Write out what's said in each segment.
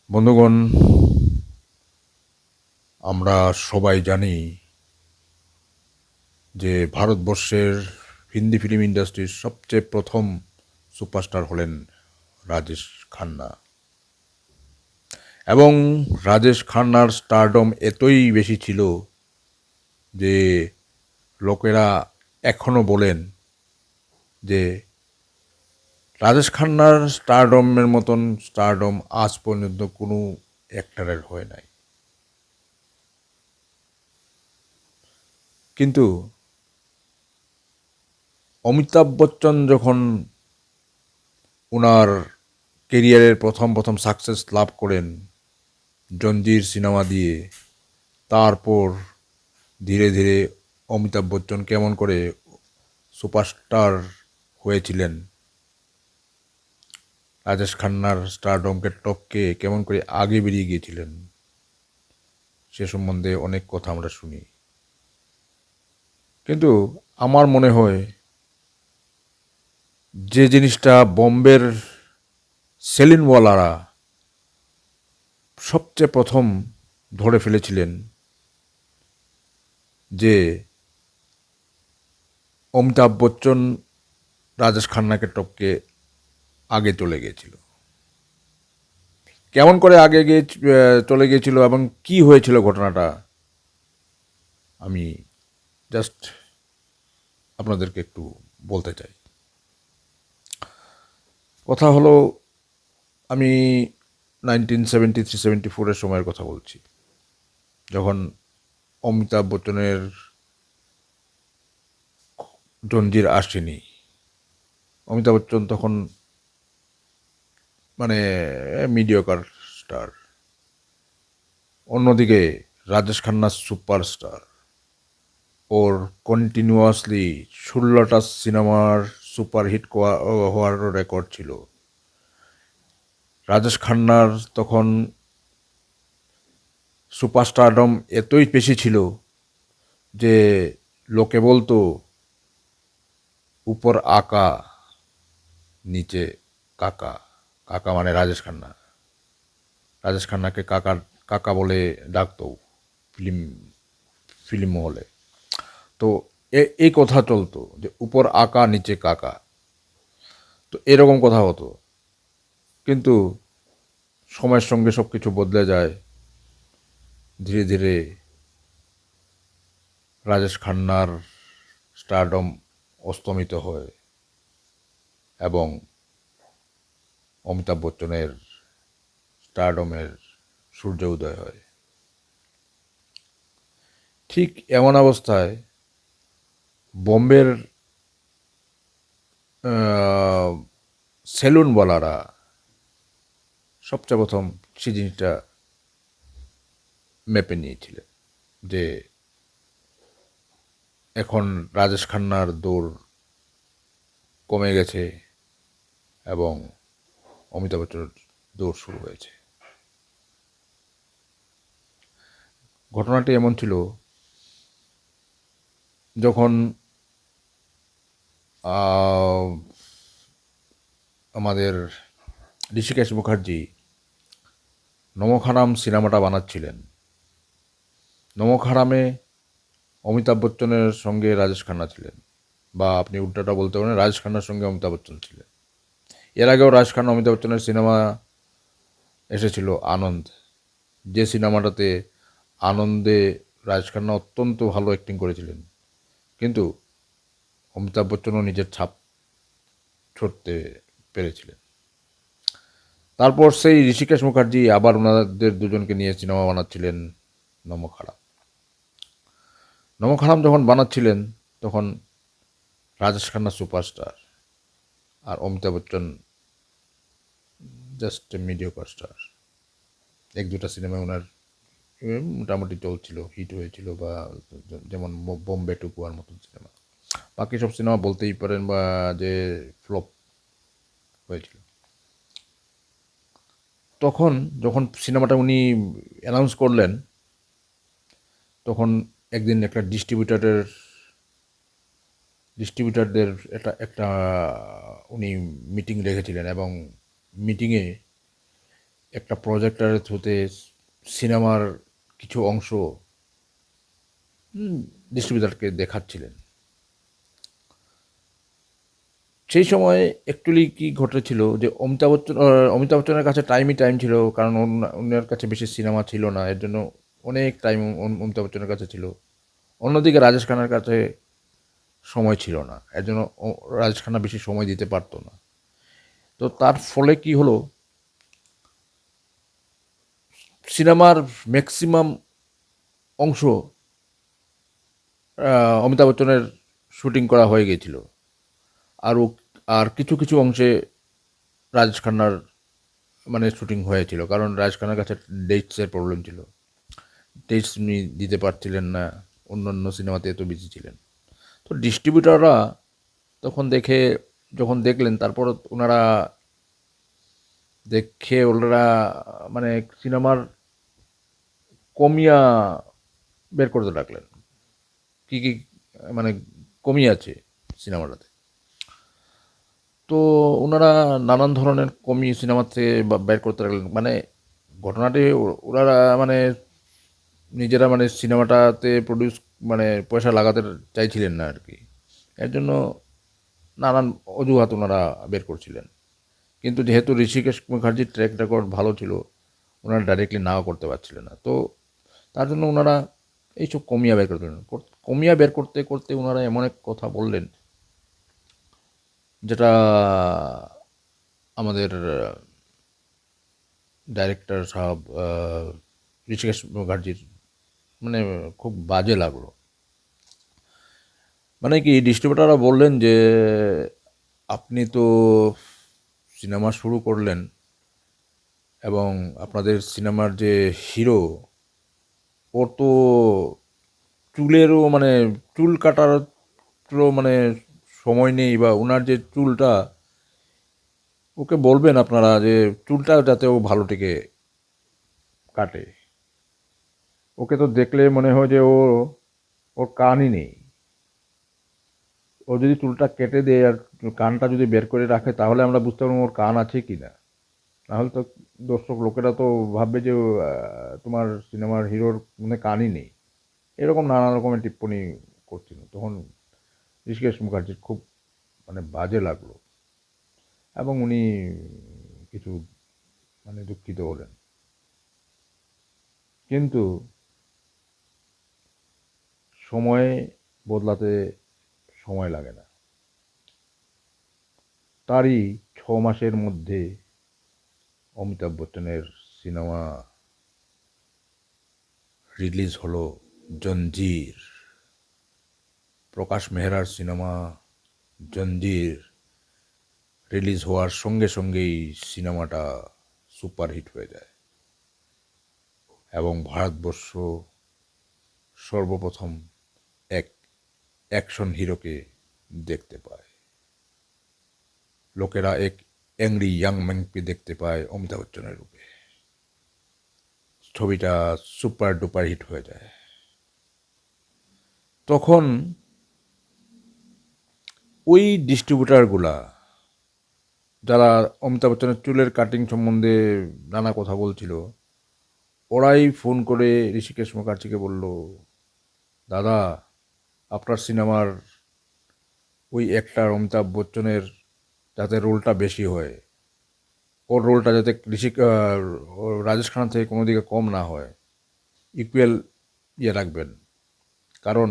বন্ধুগণ, আমরা সবাই জানি যে ভারতবর্ষের হিন্দি ফিল্ম ইন্ডাস্ট্রির সবচেয়ে প্রথম সুপারস্টার হলেন রাজেশ খান্না। এবং রাজেশ খান্নার স্টারডম এতই বেশি ছিল যে লোকেরা এখনও বলেন যে রাজেশ খান্নার স্টারডমের মতন স্টারডম আজ পর্যন্ত কোনো অ্যাক্টরের হয় নাই। কিন্তু অমিতাভ বচ্চন যখন ওনার কেরিয়ারের প্রথম প্রথম সাকসেস লাভ করেন জঞ্জির সিনেমা দিয়ে, তারপর ধীরে ধীরে অমিতাভ বচ্চন কেমন করে সুপারস্টার হয়েছিলেন, রাজেশ খান্নার স্টারডমকে টপকে কেমন করে আগে বেরিয়ে গিয়েছিলেন, সে সম্বন্ধে অনেক কথা আমরা শুনি। কিন্তু আমার মনে হয় যে জিনিসটা বোম্বের সেলুনওয়ালারা সবচেয়ে প্রথম ধরে ফেলেছিলেন, যে অমিতাভ বচ্চন রাজেশ খান্নাকে টপকে আগে চলে গিয়েছিল। কেমন করে আগে গিয়ে চলে গিয়েছিল এবং কি হয়েছিল ঘটনাটা আমি জাস্ট আপনাদেরকে একটু বলতে চাই। কথা হলো, আমি 1973-74 সময়ের কথা বলছি, যখন অমিতাভ বচ্চনের জঞ্জির আসেনি। অমিতাভ বচ্চন তখন মানে মিডিয়কার স্টার, অন্যদিকে রাজেশ খান্না সুপারস্টার। ওর কন্টিনিউয়াসলি 16টা সিনেমার সুপারহিট হওয়ার রেকর্ড ছিল। রাজেশ খান্নার তখন সুপারস্টারডম এতই বেশি ছিল যে লোকে বলতো উপর আকা নিচে কাকা। কাকা মানে রাজেশ খান্না। রাজেশ খান্নাকে কাকা কাকা বলে ডাকতো ফিল্ম ফিল্ম মহলে। তো এই কথা চলতো যে উপর আকা নিচে কাকা, তো এরকম কথা হতো। কিন্তু সময়ের সঙ্গে সব কিছু বদলে যায়। ধীরে ধীরে রাজেশ খান্নার স্টারডম অস্তমিত হয় এবং অমিতাভ বচ্চনের স্টারডমের সূর্য উদয় হয়। ঠিক এমন অবস্থায় বোম্বের সেলুনওয়ালারা সবচেয়ে প্রথম সেই জিনিসটা মেপে নিয়েছিলেন যে এখন রাজেশ খান্নার দৌড় কমে গেছে এবং অমিতাভ বচ্চনের দৌড় শুরু হয়েছে। ঘটনাটি এমন ছিল, যখন আমাদের ঋষিকেশ মুখার্জি নমক হারাম সিনেমাটা বানাচ্ছিলেন, নমক হারামে অমিতাভ বচ্চনের সঙ্গে রাজেশ খান্না ছিলেন, বা আপনি উল্টাটা বলতে পারেন রাজেশ খান্নার সঙ্গে অমিতাভ বচ্চন ছিলেন। এর আগেও রাজেশ খান্না অমিতাভ বচ্চনের সিনেমা এসেছিল আনন্দ, যে সিনেমাটাতে আনন্দে রাজেশ খান্না অত্যন্ত ভালো অ্যাক্টিং করেছিলেন, কিন্তু অমিতাভ বচ্চনও নিজের ছাপ ছড়তে পেরেছিলেন। তারপর সেই ঋষিকেশ মুখার্জি আবার ওনাদের দুজনকে নিয়ে সিনেমা বানাচ্ছিলেন নমক হারাম। নমক হারাম যখন বানাচ্ছিলেন তখন রাজেশ খান্না সুপারস্টার আর Amitabh Bachchan just mediocre star. এক দুটা সিনেমা ওনার মোটামুটি চলছিল, হিট হয়েছিল, বা যেমন বোম্বে টুকুয়ার মতন সিনেমা। বাকি সব সিনেমা বলতেই পারেন বা যে ফ্লপ হয়েছিল। তখন যখন সিনেমাটা উনি অ্যানাউন্স করলেন, তখন একদিন একটা ডিস্ট্রিবিউটারদের একটা একটা উনি মিটিং রেখেছিলেন, এবং মিটিংয়ে একটা প্রজেক্টরের থ্রুতে সিনেমার কিছু অংশ ডিস্ট্রিবিউটারকে দেখাচ্ছিলেন। সেই সময় অ্যাকচুয়ালি কী ঘটেছিল যে অমিতাভ বচ্চনের কাছে টাইম ছিল, কারণ ওনার কাছে বেশি সিনেমা ছিল না, এর জন্য অনেক টাইম অমিতাভ বচ্চনের কাছে ছিল। অন্যদিকে রাজেশ খান্নার কাছে সময় ছিল না, এর জন্য রাজেশ খান্না বেশি সময় দিতে পারতো না। তো তার ফলে কি হলো, সিনেমার ম্যাক্সিমাম অংশ অমিতাভ বচ্চনের শুটিং করা হয়ে গিয়েছিল, আরও আর কিছু কিছু অংশে রাজেশ খান্নার মানে শুটিং হয়েছিল, কারণ রাজেশ খান্নার কাছে ডেটসের প্রবলেম ছিল, ডেটস উনি দিতে পারছিলেন না, অন্য অন্য সিনেমাতে এত বিজি ছিলেন। তো ডিস্ট্রিবিউটাররা তখন যখন দেখলেন, তারপর ওনারা মানে সিনেমার কমিয়া বের করতে লাগলেন, কী কী মানে কমিয়ে আছে সিনেমাটাতে। তো ওনারা নানান ধরনের কমি সিনেমাতে বের করতে লাগলেন, মানে ঘটনাটি ওনারা মানে নিজেরা মানে সিনেমাটাতে প্রডিউস মানে পয়সা লাগাতে চাইছিলেন না আর কি, এর জন্য নানান অজুহাত ওনারা বের করছিলেন। কিন্তু যেহেতু ঋষিকেশ মুখার্জির ট্র্যাক রেকর্ড ভালো ছিল, ওনারা ডাইরেক্টলি নাও করতে পারছিলেন না, তো তার জন্য ওনারা এইসব কমিয়া বের করতে কমিয়া বের করতে করতে ওনারা এমন এক কথা বললেন, যেটা আমাদের ডাইরেক্টর সাহেব ঋষিকেশ মুখার্জির মানে খুব বাজে লাগলো। মানে কি, ডিস্ট্রিবিউটাররা বললেন যে আপনি তো সিনেমা শুরু করলেন এবং আপনাদের সিনেমার যে হিরো, ওর তো চুলেরও মানে চুল কাটারও মানে সময় নেই, বা ওনার যে চুলটা, ওকে বলবেন আপনারা যে চুলটা যাতে ও ভালো থেকে কাটে। ওকে তো দেখলে মনে হয় যে ওর কানই নেই। ও যদি চুলটা কেটে দেয় আর কানটা যদি বের করে রাখে, তাহলে আমরা বুঝতে পারবো ওর কান আছে কি না। নাহলে তো দর্শক লোকেরা তো ভাববে যে তোমার সিনেমার হিরোর মানে কানই নেই। এরকম নানা রকমের টিপ্পনি করছিল। তখন ঋষিকেশ মুখার্জির খুব মানে বাজে লাগলো, এবং উনি কিছু মানে দুঃখিত হলেন। কিন্তু সময় বদলাতে সময় লাগে না। তারই 6 মাসের মধ্যে অমিতাভ বচ্চনের সিনেমা রিলিজ হলো জঞ্জির। প্রকাশ মেহরার সিনেমা জঞ্জির রিলিজ হওয়ার সঙ্গে সঙ্গেই সিনেমাটা সুপারহিট হয়ে যায়, এবং ভারতবর্ষ সর্বপ্রথম এক অ্যাকশন হিরোকে দেখতে পায়। লোকেরা এক অ্যাংরি ইয়াং ম্যানকে দেখতে পায় অমিতাভ বচ্চনের রূপে। ছবিটা সুপার ডুপার হিট হয়ে যায়। তখন ওই ডিস্ট্রিবিউটারগুলা, যারা অমিতাভ বচ্চনের চুলের কাটিং সম্বন্ধে নানা কথা বলছিল, ওরাই ফোন করে ঋষিকেশ মুখার্জিকে বলল, দাদা, আপনার সিনেমার ওই অ্যাক্টর অমিতাভ বচ্চনের যাতে রোলটা বেশি হয়, ওর রোলটা যাতে রাজেশ খান্না থেকে কোনো দিকে কম না হয়, ইকুয়াল রাখবেন। কারণ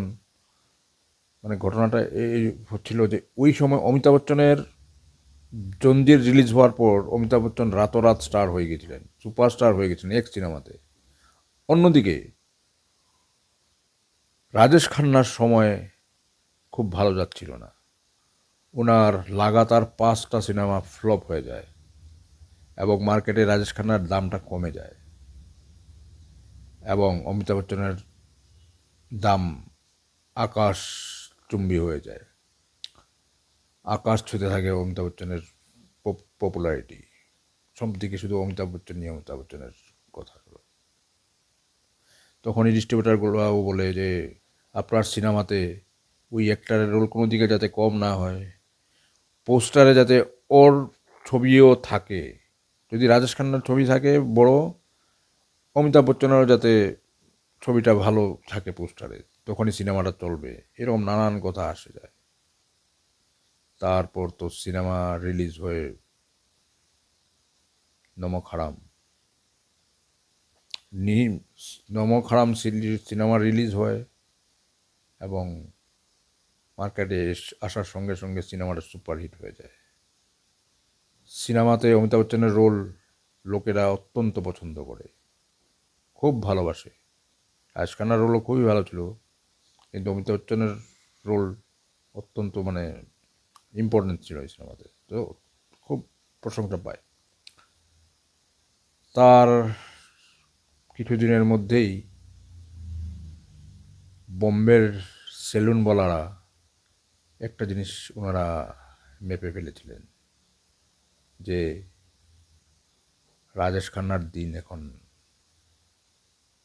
মানে ঘটনাটা এই হচ্ছিল যে ওই সময় অমিতাভ বচ্চনের জঞ্জির রিলিজ হওয়ার পর অমিতাভ বচ্চন রাতোরাত স্টার হয়ে গেছিলেন, সুপারস্টার হয়ে গেছিলেন এক সিনেমাতে। অন্যদিকে রাজেশ খান্নার সময় খুব ভালো যাচ্ছিল না, ওনার লাগাতার 5টা সিনেমা ফ্লপ হয়ে যায়, এবং মার্কেটে রাজেশ খান্নার দামটা কমে যায়, এবং অমিতাভ বচ্চনের দাম আকাশ চুম্বী হয়ে যায়। আকাশ ছুঁতে থাকে অমিতাভ বচ্চনের পপুলারিটি। সব দিকে শুধু অমিতাভ বচ্চনের কথা হলো। তখনই ডিস্ট্রিবিউটারগুলোও বলে যে আপনার সিনেমাতে ওই অ্যাক্টারের রোল কোনো দিকে যাতে কম না হয়, পোস্টারে যাতে ওর ছবিও থাকে, যদি রাজেশ খান্নার ছবি থাকে বড়, অমিতাভ বচ্চনেরও যাতে ছবিটা ভালো থাকে পোস্টারে, তখনই সিনেমাটা চলবে, এরকম নানান কথা আসে যায়। তারপর তো সিনেমা রিলিজ হয়ে নমক হারাম নি- নমক হারাম সিনেমা রিলিজ হয় এবং মার্কেটে আসার সঙ্গে সঙ্গে সিনেমাটা সুপারহিট হয়ে যায়। সিনেমাতে অমিতাভ বচ্চনের রোল লোকেরা অত্যন্ত পছন্দ করে, খুব ভালোবাসে। রাজেশ খান্নার রোলও খুবই ভালো ছিল, কিন্তু অমিতাভ বচ্চনের রোল অত্যন্ত মানে ইম্পর্টেন্ট ছিল এই সিনেমাতে, তো খুব প্রশংসা পায়। তার কিছুদিনের মধ্যেই বোম্বের সেলুনওয়ালারা একটা জিনিস ওনারা মেপে ফেলেছিলেন, যে রাজেশ খান্নার দিন এখন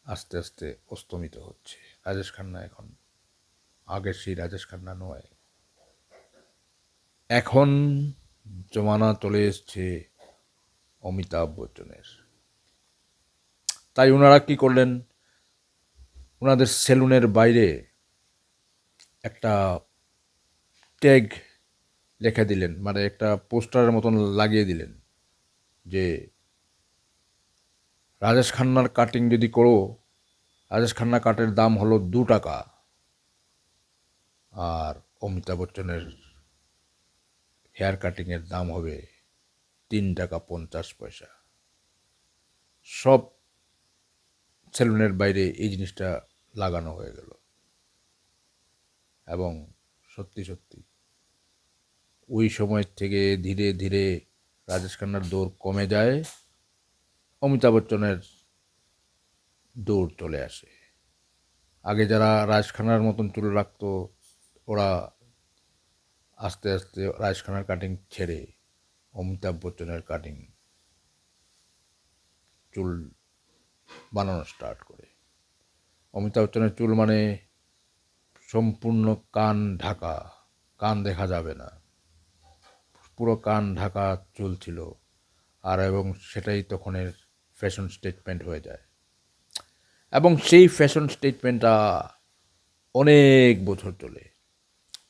আস্তে আস্তে অস্তমিত হচ্ছে। রাজেশ খান্না এখন আগের সেই রাজেশ খান্না নয়। এখন জমানা চলে এসছে অমিতাভ বচ্চনের। তাই ওনারা কি করলেন, ওনাদের সেলুনের বাইরে একটা ট্যাগ লেখা দিলেন, মানে একটা পোস্টারের মতন লাগিয়ে দিলেন, যে রাজেশ খান্নার কাটিং যদি করো, রাজেশ খান্না কাটের দাম হলো 2 টাকা, আর অমিতাভ বচ্চনের হেয়ার কাটিংয়ের দাম হবে 3 টাকা 50 পয়সা। সব সেলুনের বাইরে এই জিনিসটা লাগানো হয়ে গেল, এবং সত্যি সত্যি ওই সময় থেকে ধীরে ধীরে রাজেশ খান্নার দৌড় কমে যায়, অমিতাভ বচ্চনের দৌড় চলে আসে। আগে যারা রাজেশ খান্নার মতন চুল রাখতো, ওরা আস্তে আস্তে রাজেশ খান্নার কাটিং ছেড়ে অমিতাভ বচ্চনের কাটিং চুল বানানো স্টার্ট করে। অমিতাভ বচ্চনের চুল মানে সম্পূর্ণ কান ঢাকা, কান দেখা যাবে না, পুরো কান ঢাকা চুল ছিল। আর এবং সেটাই তখনের ফ্যাশন স্টেটমেন্ট হয়ে যায়, এবং সেই ফ্যাশন স্টেটমেন্টটা অনেক বছর চলে,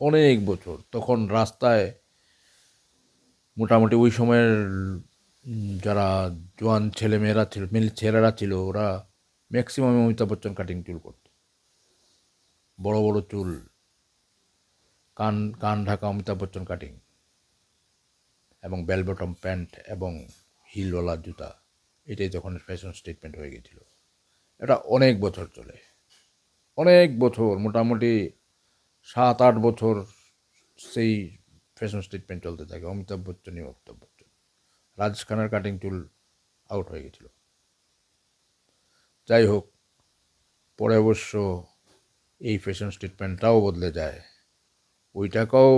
অনেক বছর। তখন রাস্তায় মোটামুটি ওই সময়ের যারা জোয়ান ছেলেমেয়েরা ছিল, ছেলেরা ছিল, ওরা ম্যাক্সিমাম অমিতাভ বচ্চন কাটিং চুল করত, বড় বড় চুল, কান কান ঢাকা অমিতাভ বচ্চন কাটিং, এবং বেল বটম প্যান্ট এবং হিলওয়ালা জুতা, এটাই তখন ফ্যাশন স্টেটমেন্ট হয়ে গেছিল। এটা অনেক বছর চলে, অনেক বছর, মোটামুটি 7-8 বছর সেই ফ্যাশন স্টেটমেন্ট চলতে থাকে, অমিতাভ বচ্চনই অমিতাভ বচ্চন। রাজেশ খান্নার কাটিং চুল আউট হয়ে গেছিল। যাই হোক, পরে অবশ্য এই ফ্যাশন স্টেটমেন্টটাও বদলে যায়, ওইটাকেও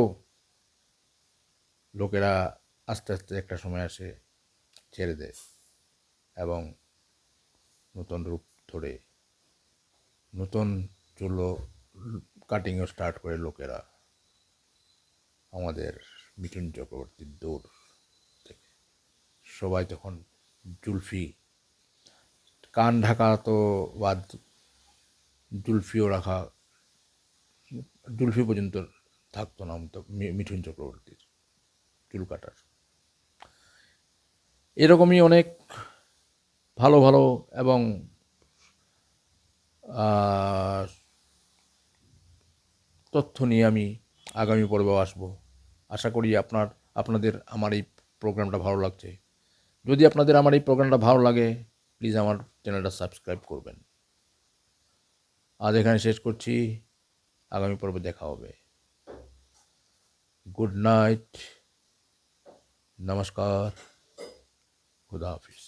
লোকেরা আস্তে আস্তে একটা সময় আসে ছেড়ে দেয়, এবং নতুন রূপ ধরে নতুন চুলো কাটিংও স্টার্ট করে লোকেরা, আমাদের মিঠুন চক্রবর্তীর দৌড় থেকে। সবাই তখন জুলফি, কান ঢাকা তো বাদ, জুলফিও রাখা, জুলফি পর্যন্ত থাকতো না মিঠুন চক্রবর্তীর চুল কাটার। এরকমই অনেক ভালো ভালো এবং তথ্য নিয়ে আমি আগামী পর্বেও আসবো। আশা করি আপনাদের আমার এই প্রোগ্রামটা ভালো লাগছে। যদি আপনাদের আমার এই প্রোগ্রামটা ভালো লাগে, প্লিজ আমার চ্যানেলটা সাবস্ক্রাইব করবেন। আজ এখানে শেষ করছি, আগামী পর্বে দেখা হবে। গুড নাইট, নমস্কার, খুদা হাফিজ।